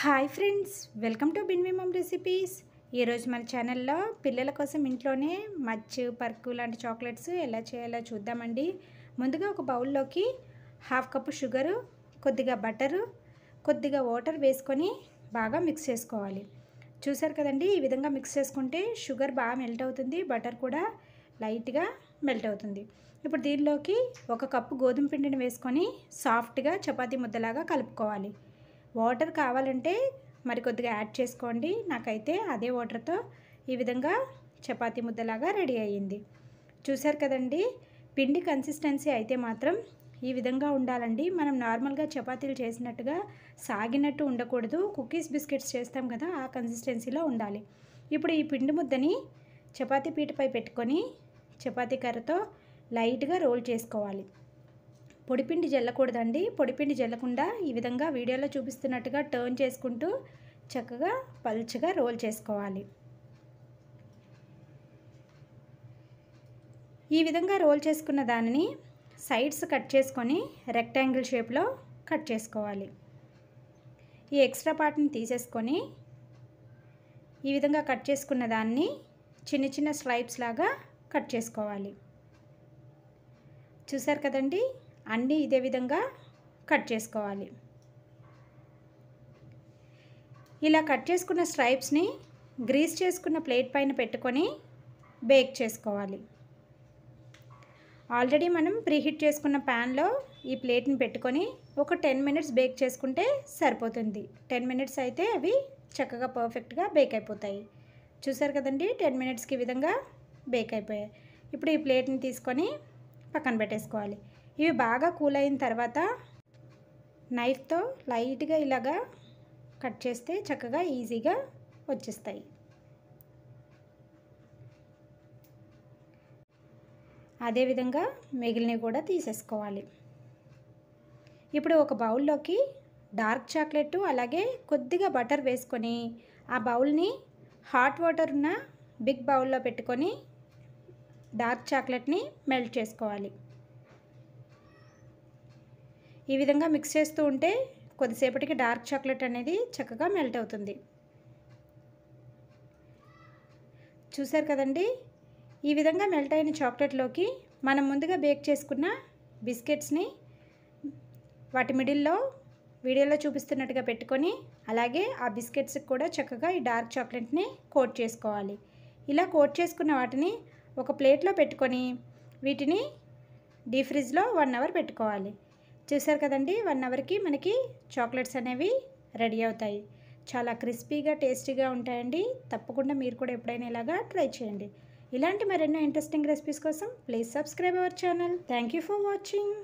Hi friends, welcome to బిన్వి మమ్ recipes. ఈరోజు మన ఛానల్లో పిల్లల కోసం ఇంట్లోనే మచ్చు పర్కు లాంటి చాక్లెట్స్ ఎలా చేయాలో చూద్దామండి. ముందుగా ఒక బౌల్లోకి హాఫ్ కప్పు షుగరు, కొద్దిగా బటరు, కొద్దిగా వాటర్ వేసుకొని బాగా మిక్స్ చేసుకోవాలి. చూసారు కదండి, ఈ విధంగా మిక్స్ చేసుకుంటే షుగర్ బాగా మెల్ట్ అవుతుంది, బటర్ కూడా లైట్గా మెల్ట్ అవుతుంది. ఇప్పుడు దీనిలోకి ఒక కప్పు గోధుమ పిండిని వేసుకొని సాఫ్ట్గా చపాతీ ముద్దలాగా కలుపుకోవాలి. వాటర్ కావాలంటే మరి కొద్దిగా యాడ్ చేసుకోండి. నాకైతే అదే వాటర్తో ఈ విధంగా చపాతీ ముద్దలాగా రెడీ అయ్యింది. చూసారు కదండి, పిండి కన్సిస్టెన్సీ అయితే మాత్రం ఈ విధంగా ఉండాలండి. మనం నార్మల్గా చపాతీలు చేసినట్టుగా సాగినట్టు ఉండకూడదు. కుకీస్ బిస్కెట్స్ చేస్తాం కదా, ఆ కన్సిస్టెన్సీలో ఉండాలి. ఇప్పుడు ఈ పిండి ముద్దని చపాతీ పీటపై పెట్టుకొని చపాతీ కర్రతో లైట్గా రోల్ చేసుకోవాలి. పొడిపిండి జల్లకూడదండి. పొడిపిండి జల్లకుండా ఈ విధంగా వీడియోలో చూపిస్తున్నట్టుగా టర్న్ చేసుకుంటూ చక్కగా పల్చగా రోల్ చేసుకోవాలి. ఈ విధంగా రోల్ చేసుకున్న దానిని సైడ్స్ కట్ చేసుకొని రెక్టాంగిల్ షేప్లో కట్ చేసుకోవాలి. ఈ ఎక్స్ట్రా పార్ట్ని తీసేసుకొని ఈ విధంగా కట్ చేసుకున్న దాన్ని చిన్న చిన్న స్లైబ్స్ లాగా కట్ చేసుకోవాలి. చూసారు కదండి, అన్నీ ఇదే విధంగా కట్ చేసుకోవాలి. ఇలా కట్ చేసుకున్న స్ట్రైప్స్ని గ్రీస్ చేసుకున్న ప్లేట్ పైన పెట్టుకొని బేక్ చేసుకోవాలి. ఆల్రెడీ మనం ప్రీహీట్ చేసుకున్న ప్యాన్లో ఈ ప్లేట్ని పెట్టుకొని ఒక 10 మినిట్స్ బేక్ చేసుకుంటే సరిపోతుంది. 10 మినిట్స్ అయితే అవి చక్కగా పర్ఫెక్ట్గా బేక్ అయిపోతాయి. చూసారు కదండి, 10 మినిట్స్కి ఈ విధంగా బేక్ అయిపోయాయి. ఇప్పుడు ఈ ప్లేట్ని తీసుకొని పక్కన పెట్టేసుకోవాలి. ఇవి బాగా కూల్ అయిన తర్వాత నైఫ్తో లైట్గా ఇలాగా కట్ చేస్తే చక్కగా ఈజీగా వచ్చేస్తాయి. అదేవిధంగా మిగిలినవి కూడా తీసేసుకోవాలి. ఇప్పుడు ఒక బౌల్లోకి డార్క్ చాక్లెట్ అలాగే కొద్దిగా బటర్ వేసుకొని ఆ బౌల్ని హాట్ వాటర్ ఉన్న బిగ్ బౌల్లో పెట్టుకొని డార్క్ చాక్లెట్ని మెల్ట్ చేసుకోవాలి. ఈ విధంగా మిక్స్ చేస్తూ ఉంటే కొద్దిసేపటికి డార్క్ చాక్లెట్ అనేది చక్కగా మెల్ట్ అవుతుంది. చూసారు కదండి, ఈ విధంగా మెల్ట్ అయిన చాక్లెట్లోకి మనం ముందుగా బేక్ చేసుకున్న బిస్కెట్స్ని వాటి మిడిల్లో వీడియోలో చూపిస్తున్నట్టుగా పెట్టుకొని అలాగే ఆ బిస్కెట్స్కి కూడా చక్కగా ఈ డార్క్ చాక్లెట్ని కోట్ చేసుకోవాలి. ఇలా కోట్ చేసుకున్న వాటిని ఒక ప్లేట్లో పెట్టుకొని వీటిని డీప్ ఫ్రిడ్జ్లో 1 అవర్ పెట్టుకోవాలి. చూసారు కదండి, 1 అవర్కి మనకి చాక్లెట్స్ అనేవి రెడీ అవుతాయి. చాలా క్రిస్పీగా టేస్టీగా ఉంటాయండి. తప్పకుండా మీరు కూడా ఎప్పుడైనా ఇలాగా ట్రై చేయండి. ఇలాంటి మరెన్నో ఇంట్రెస్టింగ్ రెసిపీస్ కోసం please subscribe our channel. Thank you for watching.